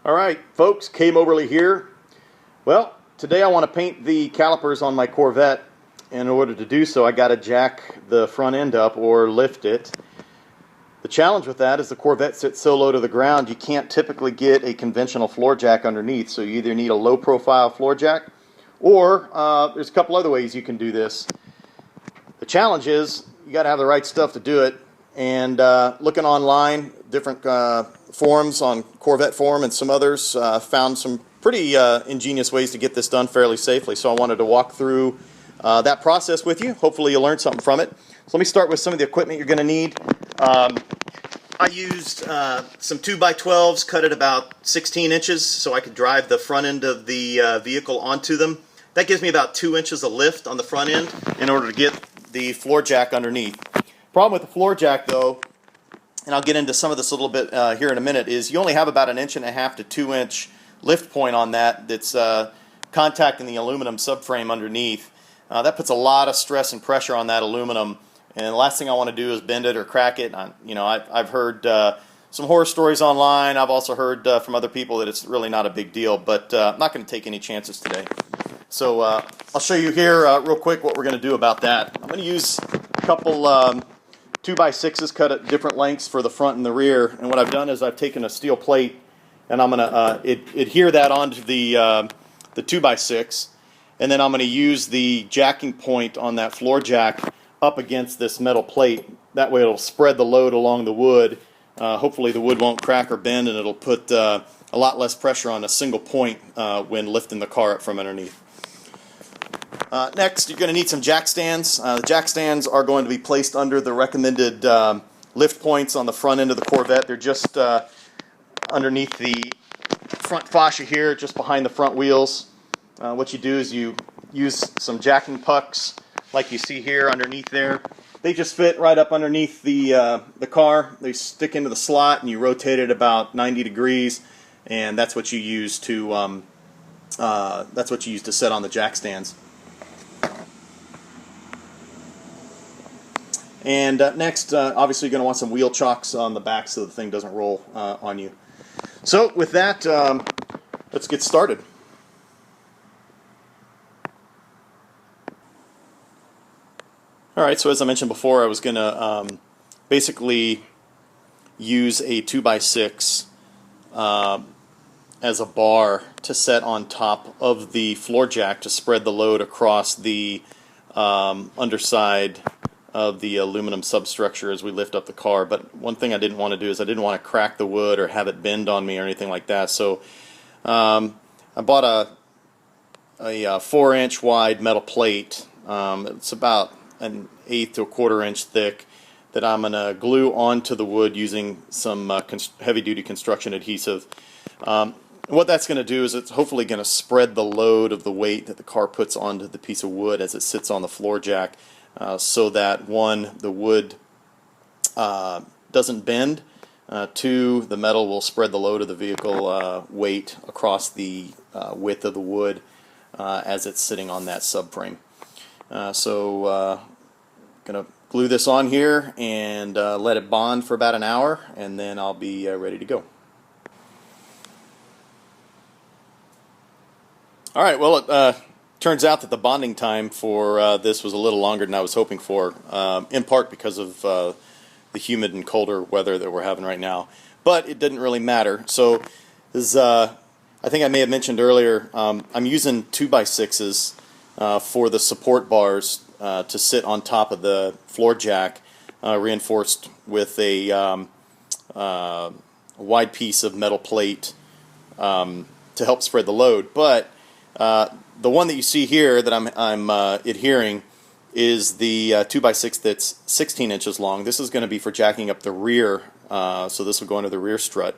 Alright folks, K Moberly here. Well, today I want to paint the calipers on my Corvette. In order to do so, I got to jack the front end up or lift it. The challenge with that is the Corvette sits so low to the ground you can't typically get a conventional floor jack underneath, so you either need a low profile floor jack or there's a couple other ways you can do this. The challenge is you got to have the right stuff to do it, and looking online, different forums on Corvette Forum and some others, found some pretty ingenious ways to get this done fairly safely. So I wanted to walk through that process with you. Hopefully you'll learn something from it. So let me start with some of the equipment you're going to need. I used some 2x12s cut at about 16 inches so I could drive the front end of the vehicle onto them. That gives me about 2 inches of lift on the front end in order to get the floor jack underneath. Problem with the floor jack though, and I'll get into some of this a little bit here in a minute, is you only have about 1.5 inch to 2 inch lift point on that's contacting the aluminum subframe underneath. That puts a lot of stress and pressure on that aluminum, and the last thing I want to do is bend it or crack it. I've heard some horror stories online. I've also heard from other people that it's really not a big deal, but I'm not going to take any chances today. So I'll show you here real quick what we're going to do about that. I'm going to use a couple 2x6s cut at different lengths for the front and the rear, and what I've done is I've taken a steel plate and I'm going to adhere that onto the 2x6, and then I'm going to use the jacking point on that floor jack up against this metal plate. That way it'll spread the load along the wood. Hopefully the wood won't crack or bend, and it'll put a lot less pressure on a single point when lifting the car up from underneath. Next, you're going to need some jack stands. The jack stands are going to be placed under the recommended lift points on the front end of the Corvette. They're just underneath the front fascia here, just behind the front wheels. What you do is you use some jacking pucks like you see here underneath there. They just fit right up underneath the car. They stick into the slot, and you rotate it about 90 degrees, and that's what you use to set on the jack stands. And next, obviously you're going to want some wheel chocks on the back so the thing doesn't roll on you. So with that, let's get started. Alright, so as I mentioned before, I was going to basically use a 2x6 as a bar to set on top of the floor jack to spread the load across the underside of the aluminum substructure as we lift up the car. But one thing I didn't want to do is I didn't want to crack the wood or have it bend on me or anything like that. So I bought a 4-inch wide metal plate. It's about 1/8 to 1/4 inch thick, that I'm going to glue onto the wood using some heavy-duty construction adhesive. What that's going to do is it's hopefully going to spread the load of the weight that the car puts onto the piece of wood as it sits on the floor jack, so that one, the wood doesn't bend, two, the metal will spread the load of the vehicle weight across the width of the wood as it's sitting on that subframe. So going to glue this on here and let it bond for about an hour, and then I'll be ready to go. Alright, well, it turns out that the bonding time for this was a little longer than I was hoping for, in part because of the humid and colder weather that we're having right now. But it didn't really matter. So, as I think I may have mentioned earlier, I'm using 2x6s for the support bars to sit on top of the floor jack, reinforced with a wide piece of metal plate to help spread the load. But the one that you see here that I'm adhering is the 2x6 that's 16 inches long. This is going to be for jacking up the rear, so this will go into the rear strut.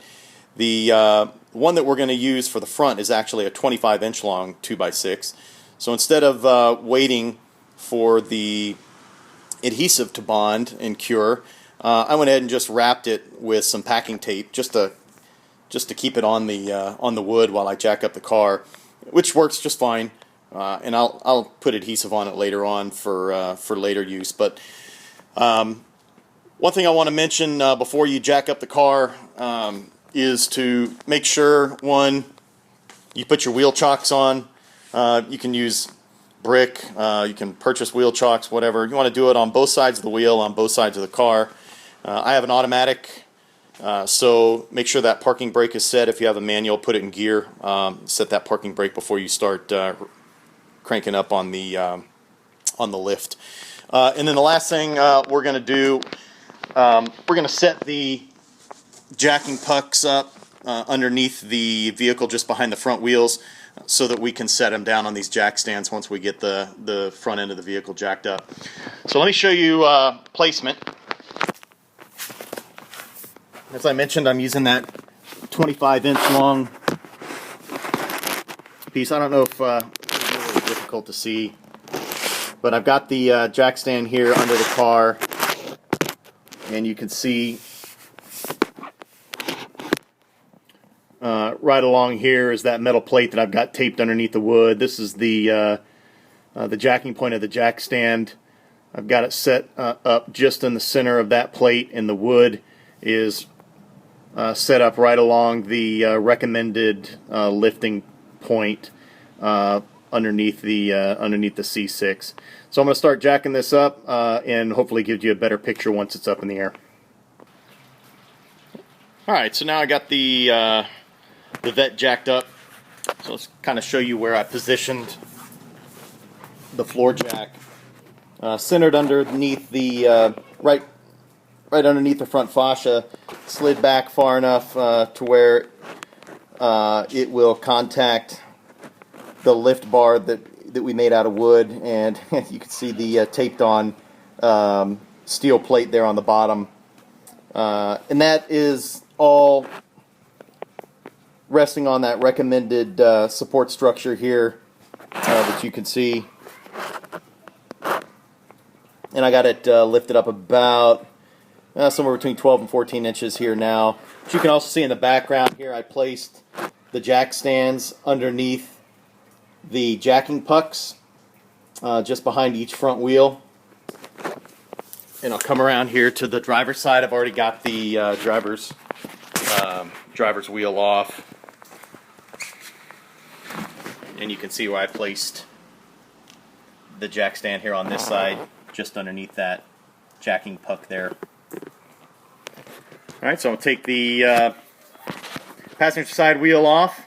The one that we're going to use for the front is actually a 25-inch long 2x6. So instead of waiting for the adhesive to bond and cure, I went ahead and just wrapped it with some packing tape just to keep it on the wood while I jack up the car, which works just fine. And I'll put adhesive on it later on for later use. But one thing I want to mention before you jack up the car, is to make sure, one, you put your wheel chocks on. You can use brick, you can purchase wheel chocks, whatever. You want to do it on both sides of the wheel, on both sides of the car. I have an automatic, so make sure that parking brake is set. If you have a manual, put it in gear. Set that parking brake before you start cranking up on the lift. And then the last thing we're going to do, we're going to set the jacking pucks up underneath the vehicle just behind the front wheels so that we can set them down on these jack stands once we get the front end of the vehicle jacked up. So let me show you placement. As I mentioned, I'm using that 25-inch long piece. I don't know if it's really difficult to see, but I've got the jack stand here under the car, and you can see right along here is that metal plate that I've got taped underneath the wood. This is the jacking point of the jack stand. I've got it set up just in the center of that plate, and the wood is set up right along the recommended lifting point underneath the C6. So I'm going to start jacking this up and hopefully give you a better picture once it's up in the air. Alright, so now I got the Vette jacked up. So let's kind of show you where I positioned the floor jack. Centered underneath the right underneath the front fascia, slid back far enough to where it will contact the lift bar that we made out of wood, and you can see the taped on steel plate there on the bottom, and that is all resting on that recommended support structure here that you can see. And I got it lifted up about somewhere between 12 and 14 inches here now. But you can also see in the background here I placed the jack stands underneath the jacking pucks just behind each front wheel. And I'll come around here to the driver's side. I've already got the driver's wheel off. And you can see where I placed the jack stand here on this side, just underneath that jacking puck there. Alright, so I'll take the passenger side wheel off,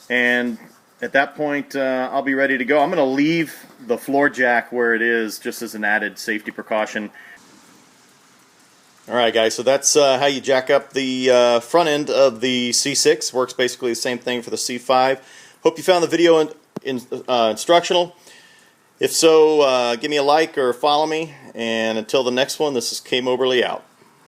and at that point I'll be ready to go. I'm going to leave the floor jack where it is just as an added safety precaution. Alright guys, so that's how you jack up the front end of the C6. Works basically the same thing for the C5. Hope you found the video instructional. If so, give me a like or follow me, and until the next one, this is K. Moberly out.